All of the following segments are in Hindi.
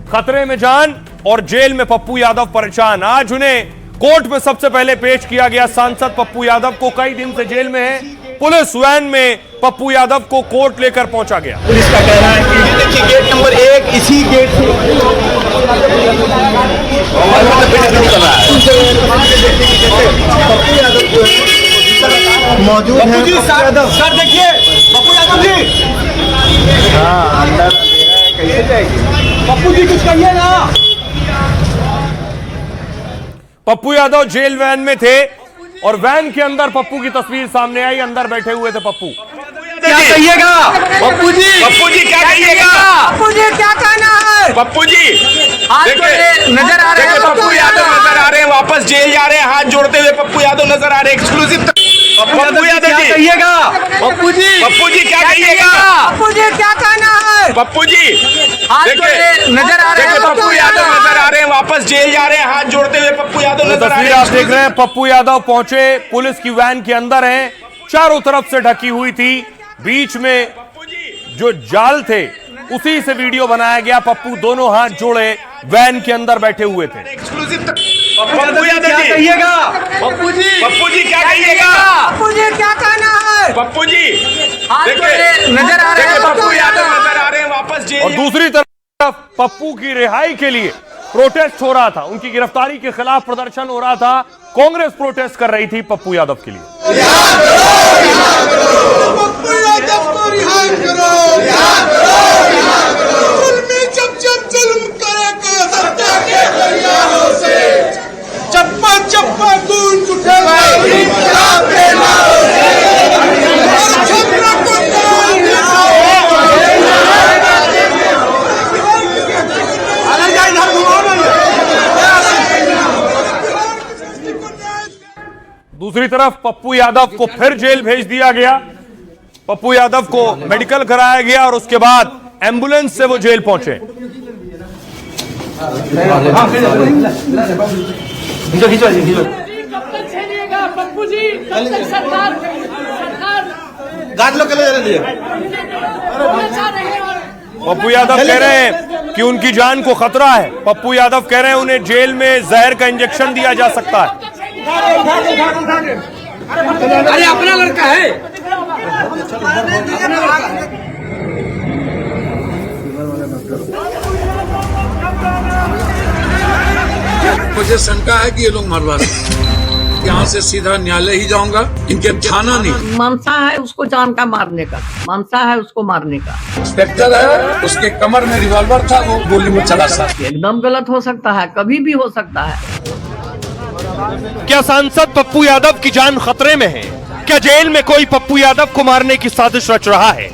खतरे में जान और जेल में पप्पू यादव परेशान। आज उन्हें कोर्ट में सबसे पहले पेश किया गया। सांसद पप्पू यादव को कई दिन से जेल में है। पुलिस वैन में पप्पू यादव को कोर्ट लेकर पहुंचा गया। पुलिस का कहना है कि देखिए गेट नंबर 1 इसी गेट से मौजूद है सर। देखिए पप्पू यादव जी, अंदर कैसे जाएगी? पप्पू जी कुछ कहिए ना। पप्पू यादव जेल वैन में थे और वैन के अंदर पप्पू की तस्वीर सामने आई। अंदर बैठे हुए थे पप्पू। क्या कहिएगा पप्पू जी? पप्पू जी क्या कहिएगा? पप्पू जी क्या कहना है? पप्पू जी देखिए नजर आ रहे हैं, पप्पू यादव नजर आ रहे हैं, वापस जेल जा रहे हैं, हाथ जोड़ते हुए पप्पू यादव नजर आ रहे हैं। एक्सक्लूसिव पप्पू यादव क्या कहिएगा? पप्पू जी क्या कहिएगा? पप्पू जी क्या कहना है? पप्पू जी देखिए नजर आ रहे हैं, पप्पू यादव नजर आ रहे हैं, वापस जेल जा रहे हैं, हाथ जोड़ते हुए पप्पू यादव नजर आ रहे तस्वीर हैं। आप देख रहे हैं। पप्पू यादव पहुंचे, पुलिस की वैन के अंदर हैं, चारों तरफ से ढकी हुई थी। बीच में जो जाल थे उसी से वीडियो बनाया गया। पप्पू दोनों हाथ जोड़े वैन के अंदर बैठे हुए थे। एक्सक्लूसिव पप्पू यादव क्या कहिएगा? पप्पू जी क्या कहिएगा? पप्पू जी क्या कहना है? पप्पू जी देखिए नजर आ रहे हैं, पप्पू यादव नजर आ रहे हैं, वापस जेल। और दूसरी तरफ पप्पू की रिहाई के लिए प्रोटेस्ट हो रहा था। उनकी गिरफ्तारी के खिलाफ प्रदर्शन हो रहा था। कांग्रेस प्रोटेस्ट कर रही थी पप्पू यादव के लिए। पप्पू यादव को रिहाई करो, जुल्मी जब जब जुल्म करेगा हत्या के दरियाओं से, चप्पा चप्पा गूंज उठेगा इंकलाब के नारों से, और छपरा को तोड़ देगा। दूसरी तरफ पप्पू यादव को फिर जेल भेज दिया गया। पप्पू यादव को मेडिकल कराया गया और उसके बाद एम्बुलेंस से वो जेल पहुंचे। पप्पू जी कब तक सरकार पप्पू यादव कह रहे हैं कि उनकी जान को खतरा है। पप्पू यादव कह रहे हैं उन्हें जेल में जहर का इंजेक्शन दिया जा सकता है। अरे अपना लड़का है। मुझे शंका है कि ये लोग मरवा रहे। यहाँ से सीधा न्यायालय ही जाऊंगा, इनके थाना नहीं। मनसा है उसको जान का मारने का, मनसा है उसको मारने का। इंस्पेक्टर है, उसके कमर में रिवॉल्वर था, वो गोली में चला सा। एकदम गलत हो सकता है, कभी भी हो सकता है। क्या सांसद पप्पू यादव की जान खतरे में है? क्या जेल में कोई पप्पू यादव को मारने की साजिश रच रहा है?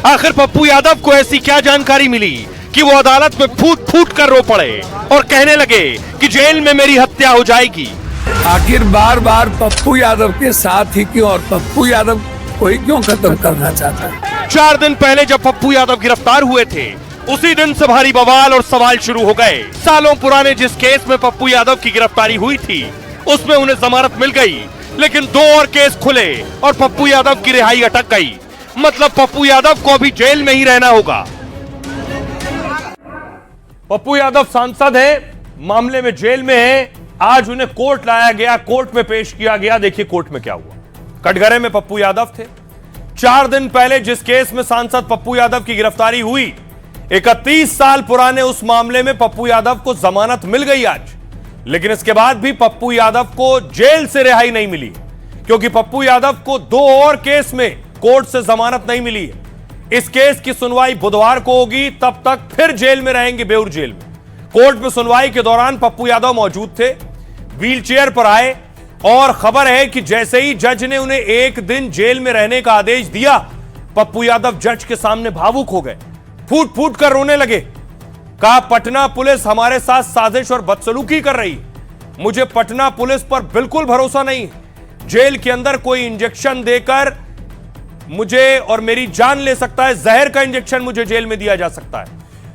आखिर पप्पू यादव को ऐसी क्या जानकारी मिली कि वो अदालत में फूट फूट कर रो पड़े और कहने लगे कि जेल में मेरी हत्या हो जाएगी? आखिर बार बार पप्पू यादव के साथ ही क्यों, और पप्पू यादव को ही क्यों खत्म करना चाहता है? 4 दिन पहले जब पप्पू यादव गिरफ्तार हुए थे, उसी दिन से भारी बवाल और सवाल शुरू हो गए। सालों पुराने जिस केस में पप्पू यादव की गिरफ्तारी हुई थी, उसमें उन्हें जमानत मिल गई, लेकिन 2 और केस खुले और पप्पू यादव की रिहाई अटक गई। मतलब पप्पू यादव को अभी जेल में ही रहना होगा। पप्पू यादव सांसद हैं, मामले में जेल में हैं। आज उन्हें कोर्ट लाया गया, कोर्ट में पेश किया गया। देखिए कोर्ट में क्या हुआ। कटघरे में पप्पू यादव थे। 4 दिन पहले जिस केस में सांसद पप्पू यादव की गिरफ्तारी हुई, 31 साल पुराने उस मामले में पप्पू यादव को जमानत मिल गई आज। लेकिन इसके बाद भी पप्पू यादव को जेल से रिहाई नहीं मिली, क्योंकि पप्पू यादव को 2 और केस में कोर्ट से जमानत नहीं मिली है। इस केस की सुनवाई बुधवार को होगी, तब तक फिर जेल में रहेंगे, बेउर जेल में। कोर्ट में सुनवाई के दौरान पप्पू यादव मौजूद थे, व्हील चेयर पर आए और खबर है कि जैसे ही जज ने उन्हें 1 दिन जेल में रहने का आदेश दिया, पप्पू यादव जज के सामने भावुक हो गए, फूट फूट कर रोने लगे। कहा पटना पुलिस हमारे साथ साजिश और बदसलूकी कर रही है। मुझे पटना पुलिस पर बिल्कुल भरोसा नहीं है। जेल के अंदर कोई इंजेक्शन देकर मुझे और मेरी जान ले सकता है। जहर का इंजेक्शन मुझे जेल में दिया जा सकता है।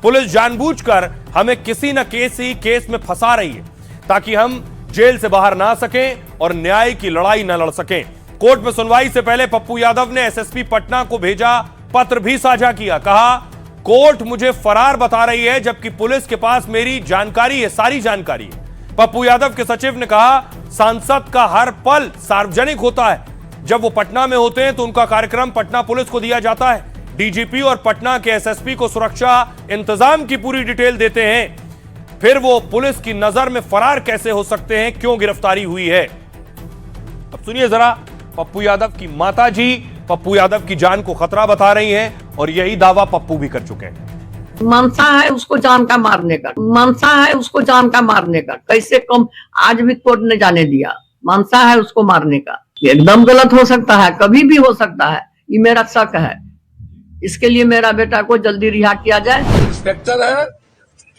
पुलिस जानबूझकर हमें किसी न किसी केस में फंसा रही है ताकि हम जेल से बाहर ना सकें और न्याय की लड़ाई न लड़ सकें। कोर्ट में सुनवाई से पहले पप्पू यादव ने एसएसपी पटना को भेजा पत्र भी साझा किया। कहा कोर्ट मुझे फरार बता रही है जबकि पुलिस के पास मेरी जानकारी है, सारी जानकारी है। पप्पू यादव के सचिव ने कहा सांसद का हर पल सार्वजनिक होता है। जब वो पटना में होते हैं तो उनका कार्यक्रम पटना पुलिस को दिया जाता है। डीजीपी और पटना के एसएसपी को सुरक्षा इंतजाम की पूरी डिटेल देते हैं। फिर वो पुलिस की नजर में फरार कैसे हो सकते हैं, क्यों गिरफ्तारी हुई है? अब सुनिए जरा, पप्पू यादव की माताजी पप्पू यादव की जान को खतरा बता रही हैं और यही दावा पप्पू भी कर चुके हैं। मनसा है उसको जान का मारने का, मनसा है उसको जान का मारने का। कैसे कम आज भी कोर्ट ने जाने दिया, मनसा है उसको मारने का। एकदम गलत हो सकता है, कभी भी हो सकता है, ये मेरा शक है। इसके लिए मेरा बेटा को जल्दी रिहा किया जाए। इंस्पेक्टर है,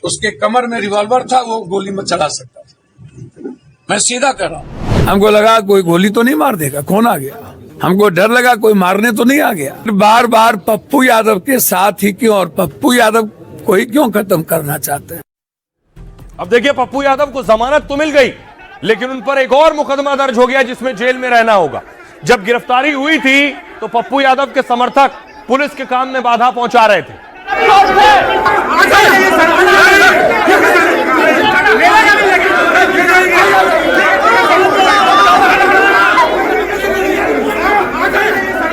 उसके कमर में रिवॉल्वर था, वो गोली में चला सकता था। मैं सीधा कर रहा हूँ। हमको लगा कोई गोली तो नहीं मार देगा, कौन आ गया। हमको डर लगा कोई मारने तो नहीं आ गया। बार बार पप्पू यादव के साथ ही क्यों, और पप्पू यादव को ही क्यों खत्म करना चाहते हैं। अब देखिए, पप्पू यादव को जमानत तो मिल गई, लेकिन उन पर एक और मुकदमा दर्ज हो गया जिसमें जेल में रहना होगा। जब गिरफ्तारी हुई थी तो पप्पू यादव के समर्थक पुलिस के काम में बाधा पहुंचा रहे थे।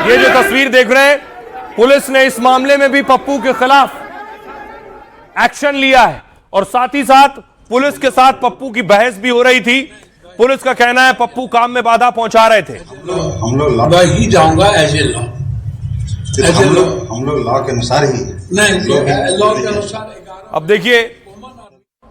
ये जो तस्वीर देख रहे हैं, पुलिस ने इस मामले में भी पप्पू के खिलाफ एक्शन लिया है और साथ ही साथ पुलिस के साथ पप्पू की बहस भी हो रही थी। पुलिस का कहना है पप्पू काम में बाधा पहुंचा रहे थे। हम लोग ही जाऊंगा एज ए लॉ, हम लोग लॉ के अनुसार ही नहीं, लॉ के अनुसार। अब देखिए,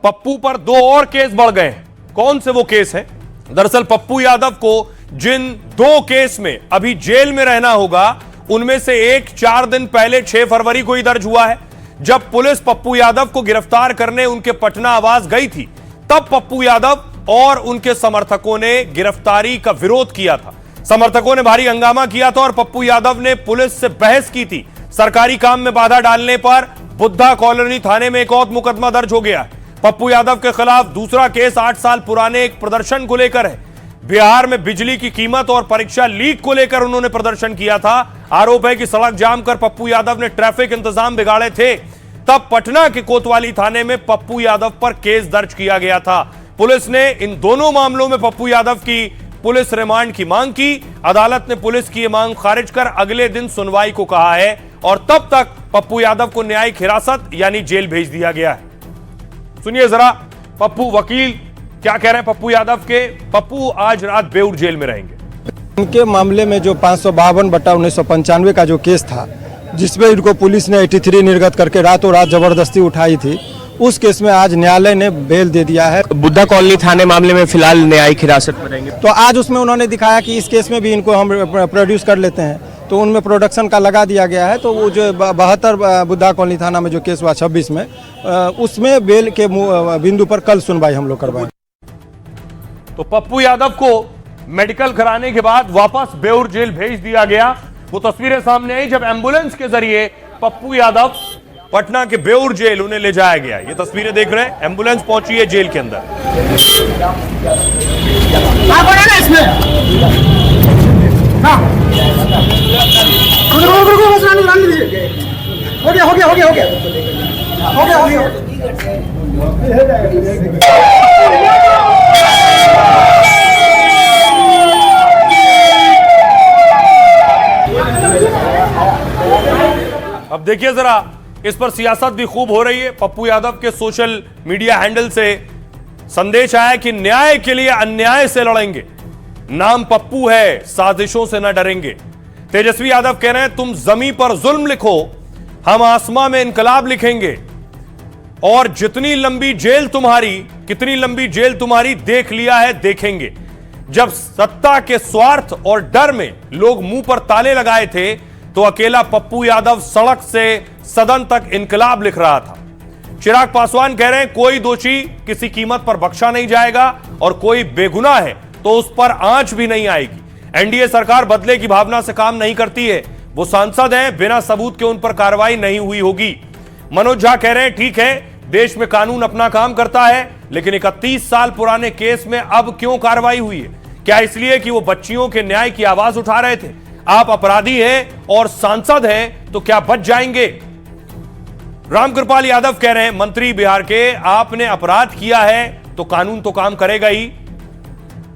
पप्पू पर दो और केस बढ़ गए हैं। कौन से वो केस हैं? दरअसल पप्पू यादव को जिन दो केस में अभी जेल में रहना होगा, उनमें से एक 4 दिन पहले 6 फरवरी को ही दर्ज हुआ है। जब पुलिस पप्पू यादव को गिरफ्तार करने उनके पटना आवास गई थी, तब पप्पू यादव और उनके समर्थकों ने गिरफ्तारी का विरोध किया था। समर्थकों ने भारी हंगामा किया था और पप्पू यादव ने पुलिस से बहस की थी। सरकारी काम में बाधा डालने पर बुद्धा कॉलोनी थाने में एक और मुकदमा दर्ज हो गया। पप्पू यादव के खिलाफ दूसरा केस 8 साल पुराने एक प्रदर्शन को लेकर है। बिहार में बिजली की कीमत और परीक्षा लीक को लेकर उन्होंने प्रदर्शन किया था। आरोप है कि सड़क जाम कर पप्पू यादव ने ट्रैफिक इंतजाम बिगाड़े थे। तब पटना के कोतवाली थाने में पप्पू यादव पर केस दर्ज किया गया था। पुलिस ने इन दोनों मामलों में पप्पू यादव की पुलिस रिमांड की मांग की। अदालत ने पुलिस की यह मांग खारिज कर अगले दिन सुनवाई को कहा है और तब तक पप्पू यादव को न्यायिक हिरासत यानी जेल भेज दिया गया है। सुनिए जरा, पप्पू वकील क्या कह रहे हैं पप्पू यादव के। पप्पू आज रात बेऊर जेल में रहेंगे। उनके मामले में जो 552/1995 का जो केस था, जिसमें इनको पुलिस ने 83 निर्गत करके रातों रात जबरदस्ती उठाई थी, उस केस में आज न्यायालय ने बेल दे दिया है। बुद्धा कॉलोनी थाने मामले में फिलहाल न्यायिक हिरासत में रहेंगे। तो आज उसमें उन्होंने दिखाया कि इस केस में भी इनको हम प्रोड्यूस कर लेते हैं, तो उनमें प्रोडक्शन का लगा दिया गया है। तो वो जो 72 बुद्धा कॉलोनी थाना में जो केस हुआ 26 में, उसमें बेल के बिंदु पर कल सुनवाई हम लोग करवाएं। तो पप्पू यादव को मेडिकल कराने के बाद वापस बेऊर जेल भेज दिया गया। वो तस्वीरें सामने आई जब एम्बुलेंस के जरिए पप्पू यादव पटना के बेऊर जेल उन्हें ले जाया गया। ये तस्वीरें देख रहे हैं, एम्बुलेंस पहुंची है जेल के अंदर। अब देखिए जरा, इस पर सियासत भी खूब हो रही है। पप्पू यादव के सोशल मीडिया हैंडल से संदेश आया कि न्याय के लिए अन्याय से लड़ेंगे, नाम पप्पू है, साजिशों से न डरेंगे। तेजस्वी यादव कह रहे हैं तुम जमीन पर जुल्म लिखो, हम आसमां में इनकलाब लिखेंगे और जितनी लंबी जेल तुम्हारी, कितनी लंबी जेल तुम्हारी देख लिया है, देखेंगे। जब सत्ता के स्वार्थ और डर में लोग मुंह पर ताले लगाए थे तो अकेला पप्पू यादव सड़क से सदन तक इनकलाब लिख रहा था। चिराग पासवान कह रहे हैं कोई दोषी किसी कीमत पर बख्शा नहीं जाएगा और कोई बेगुनाह है तो उस पर आंच भी नहीं आएगी। एनडीए सरकार बदले की भावना से काम नहीं करती है, वो सांसद हैं, बिना सबूत के उन पर कार्रवाई नहीं हुई होगी। मनोज झा कह रहे हैं ठीक है, देश में कानून अपना काम करता है, लेकिन 31 साल पुराने केस में अब क्यों कार्रवाई हुई है? क्या इसलिए कि वो बच्चियों के न्याय की आवाज उठा रहे थे? आप अपराधी हैं और सांसद हैं तो क्या बच जाएंगे? रामकृपाल यादव कह रहे हैं, मंत्री बिहार के, आपने अपराध किया है तो कानून तो काम करेगा ही।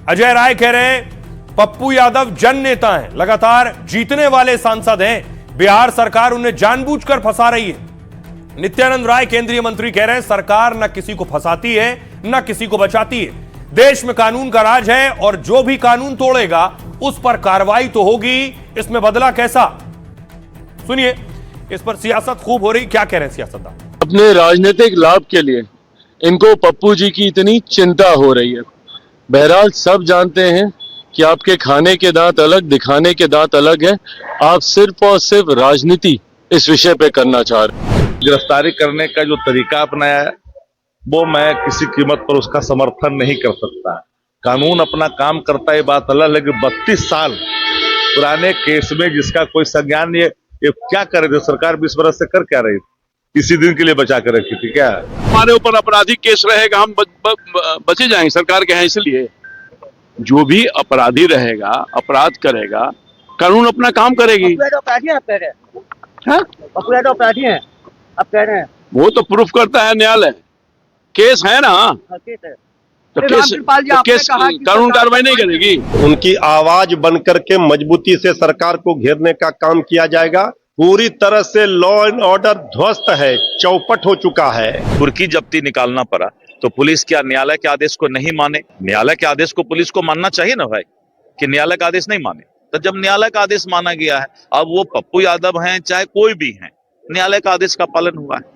अजय राय कह रहे हैं, पप्पू यादव जन नेता हैं, लगातार जीतने वाले सांसद हैं, बिहार सरकार उन्हें जानबूझकर फंसा रही है। नित्यानंद राय केंद्रीय मंत्री कह रहे हैं, सरकार न किसी को फंसाती है न किसी को बचाती है, देश में कानून का राज है और जो भी कानून तोड़ेगा उस पर कार्रवाई तो होगी, इसमें बदला कैसा? सुनिए, इस पर सियासत खूब हो रही, क्या कह रहे हैं सियासतदान? अपने राजनीतिक लाभ के लिए इनको पप्पू जी की इतनी चिंता हो रही है। बहरहाल सब जानते हैं कि आपके खाने के दांत अलग, दिखाने के दांत अलग है। आप सिर्फ और सिर्फ राजनीति इस विषय पे करना चाह रहे हैं। गिरफ्तारी करने का जो तरीका अपनाया है वो मैं किसी कीमत पर उसका समर्थन नहीं कर सकता। कानून अपना काम करता है, बात अलग, लेकिन 32 साल पुराने केस में जिसका कोई संज्ञान नहीं है, ये क्या करे थे सरकार? 20 बरस से कर क्या रही थी? इसी दिन के लिए बचा कर रखी थी क्या? हमारे ऊपर आपराधिक केस रहेगा, हम बचे जाएंगे, सरकार के हैं इसलिए। जो भी अपराधी रहेगा, अपराध करेगा, कानून अपना काम करेगी। अपराधी आप कह रहे हैं? अपराधी हैं आप कह रहे हैं? वो तो प्रूफ करता है न्यायालय, केस है ना, केस है तो केस कानून कार्रवाई नहीं करेगी। उनकी आवाज बनकर के मजबूती से सरकार को घेरने का काम किया जाएगा। पूरी तरह से लॉ एंड ऑर्डर ध्वस्त है, चौपट हो चुका है। कुर्की जब्ती निकालना पड़ा तो पुलिस क्या न्यायालय के आदेश को नहीं माने? न्यायालय के आदेश को पुलिस को मानना चाहिए ना भाई, कि न्यायालय का आदेश नहीं माने। तो जब न्यायालय का आदेश माना गया है, अब वो पप्पू यादव हैं चाहे कोई भी हैं, न्यायालय का आदेश का पालन हुआ है।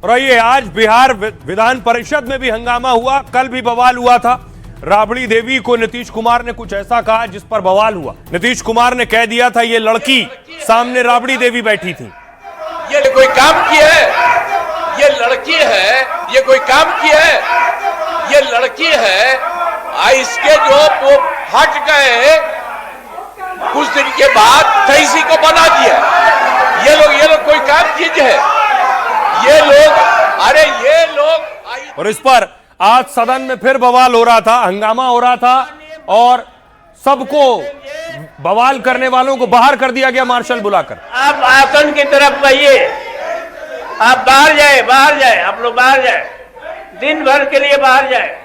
और ये आज बिहार विधान परिषद में भी हंगामा हुआ, कल भी बवाल हुआ था। राबड़ी देवी को नीतीश कुमार ने कुछ ऐसा कहा जिस पर बवाल हुआ। नीतीश कुमार ने कह दिया था ये लड़की, सामने राबड़ी देवी बैठी थी। ये कोई काम की है? ये लड़की है, ये कोई काम की है? ये लड़की है। इसके जो वो हट गए कुछ दिन के बाद इसी को बना दिया। ये लोग कोई काम चीज है? ये लोग, अरे ये लोग। और इस पर आज सदन में फिर बवाल हो रहा था, हंगामा हो रहा था और सबको, बवाल करने वालों को बाहर कर दिया गया मार्शल बुलाकर। आप आसन की तरफ रहिए, आप बाहर जाए, आप लोग बाहर जाए, दिन भर के लिए बाहर जाए।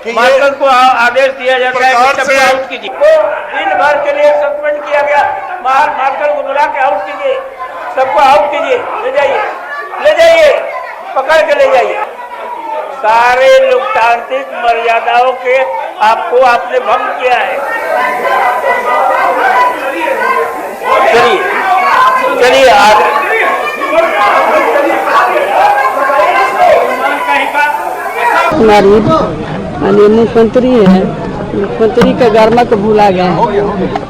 मार्शल को आदेश दिया जाता है कि सबको आउट कीजिए। दिन भर के लिए सस्पेंड किया गया, मार्शल को बुला के आउट कीजिए, सबको आउट कीजिए, ले जाइए, पकड़ के ले जाइए। सारे लोकतांत्रिक मर्यादाओं के आपने भंग किया है। चलिए आगे। मुख्यमंत्री है, मुख्यमंत्री के गर्मा को भूला गया है।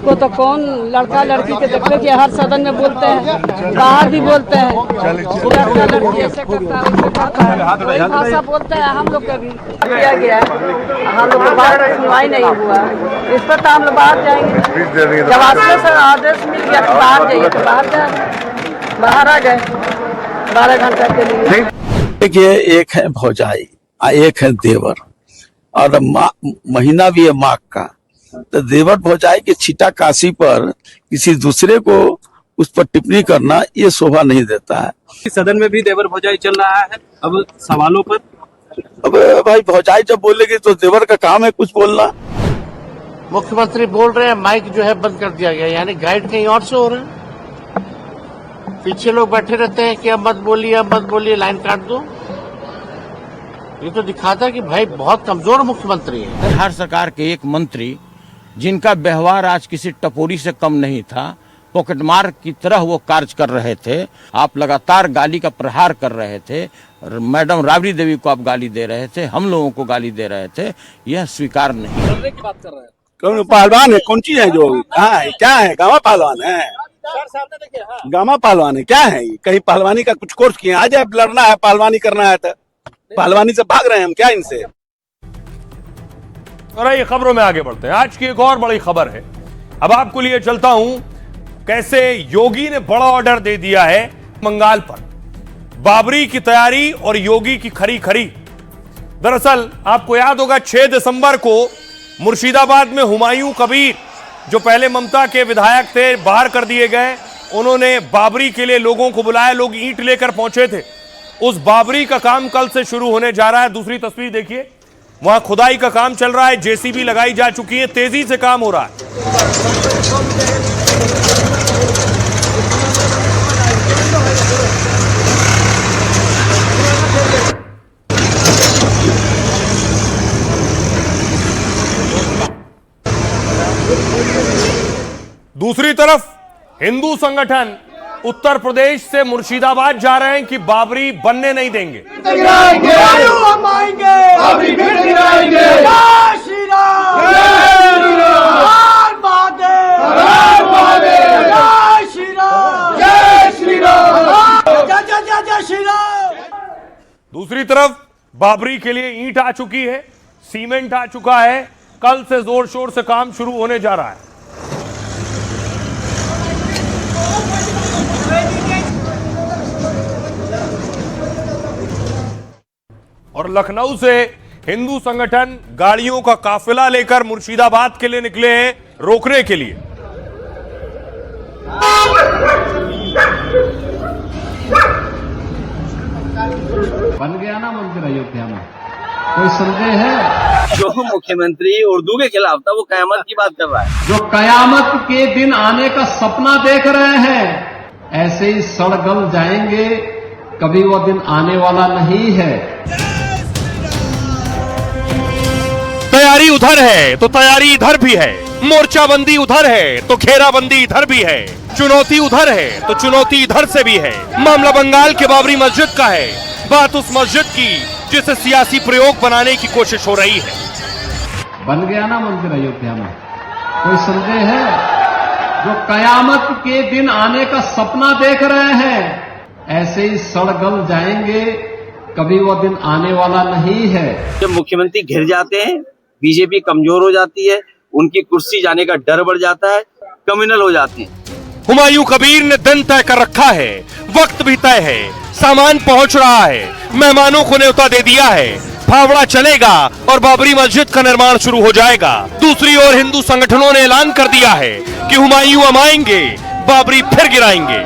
को तो कौन लड़का लड़की के देखते कि हर सदन में बोलते हैं, बाहर भी बोलते हैं, लड़का लड़की ऐसे करता है, वही भाषा बोलते हैं। हम लोग का भी किया गया है, हम लोग को बाहर सुनवाई नहीं हुआ, इस पर तो हम लोग बाहर जाएंगे। जब आपसे सर आदेश मिल गया कि बाहर जाइए तो बाहर जाए, बाहर आ गए 12 घंटा के लिए। देखिए, एक है भौजाई, एक है देवर, और महीना भी है माघ का। तो देवर भौजाई के छिटा काशी पर किसी दूसरे को उस पर टिप्पणी करना ये शोभा नहीं देता है। सदन में भी देवर भौजाई चल रहा है अब सवालों पर। अब भाई भौजाई जब बोलेगी तो देवर का काम है कुछ बोलना। मुख्यमंत्री बोल रहे हैं, माइक जो है बंद कर दिया गया, यानी गाइड कहीं और से हो रहे हैं। पीछे लोग बैठे रहते हैं कि अब मत बोलिए, लाइन काट दो। ये तो दिखाता है कि भाई बहुत कमजोर मुख्यमंत्री है। बिहार सरकार के एक मंत्री जिनका व्यवहार आज किसी टपोरी से कम नहीं था, पॉकेटमार की तरह वो कार्य कर रहे थे। आप लगातार गाली का प्रहार कर रहे थे, मैडम राबड़ी देवी को आप गाली दे रहे थे, हम लोगों को गाली दे रहे थे, यह स्वीकार नहीं। करने की बात कर रहे हैं। कौन पहलवान है? कौन चीज है? जो कहाँ है? क्या है? गामा पहलवान है? गामा पहलवान है? क्या है? कहीं पहलवानी का कुछ कोर्स किया? आ जाए, लड़ना है, पहलवानी करना है तो पहलवानी से भाग रहे हैं हम क्या इनसे? और ये खबरों में आगे बढ़ते हैं। आज की एक और बड़ी खबर है, अब आपको लिए चलता हूं कैसे योगी ने बड़ा ऑर्डर दे दिया है बंगाल पर। बाबरी की तैयारी और योगी की खरी। दरअसल आपको याद होगा 6 दिसंबर को मुर्शिदाबाद में हुमायूं कबीर जो पहले ममता के विधायक थे, बाहर कर दिए गए। उन्होंने बाबरी के लिए लोगों को बुलाया, लोग ईंट लेकर पहुंचे थे। उस बाबरी का काम कल से शुरू होने जा रहा है। दूसरी तस्वीर देखिए, वहां खुदाई का काम चल रहा है, जेसीबी लगाई जा चुकी है, तेजी से काम हो रहा है। दूसरी तरफ हिंदू संगठन उत्तर प्रदेश से मुर्शिदाबाद जा रहे हैं कि बाबरी बनने नहीं देंगे। दूसरी तरफ बाबरी के लिए ईंट आ चुकी है, सीमेंट आ चुका है। कल से जोर शोर से काम शुरू होने जा रहा है। और लखनऊ से हिंदू संगठन गाड़ियों का काफिला लेकर मुर्शिदाबाद के लिए निकले हैं, रोकने के लिए। बन गया ना मंदिर अयोध्या में, कोई संदेह है? जो मुख्यमंत्री उर्दू के खिलाफ था वो कयामत की बात कर रहा है। जो कयामत के दिन आने का सपना देख रहे हैं, ऐसे ही सड़गल जाएंगे, कभी वो दिन आने वाला नहीं है। तैयारी उधर है तो तैयारी इधर भी है, मोर्चाबंदी उधर है तो घेराबंदी इधर भी है, चुनौती उधर है तो चुनौती इधर से भी है। मामला बंगाल के बाबरी मस्जिद का है, बात उस मस्जिद की जिसे सियासी प्रयोग बनाने की कोशिश हो रही है। बन गया ना मंदिर अयोध्या में, कोई संदेह है? जो कयामत के दिन आने का सपना देख रहे हैं, ऐसे ही सड़गल जाएंगे, कभी वो दिन आने वाला नहीं है। जब मुख्यमंत्री घिर जाते हैं, बीजेपी कमजोर हो जाती है, उनकी कुर्सी जाने का डर बढ़ जाता है, कम्युनल हो जाते हैं। हुमायूं कबीर ने दिन तय कर रखा है, वक्त भी तय है, सामान पहुंच रहा है, मेहमानों को न्योता दे दिया है, फावड़ा चलेगा और बाबरी मस्जिद का निर्माण शुरू हो जाएगा। दूसरी ओर हिंदू संगठनों ने ऐलान कर दिया है कि हुमायूं हम आएंगे, बाबरी फिर गिराएंगे।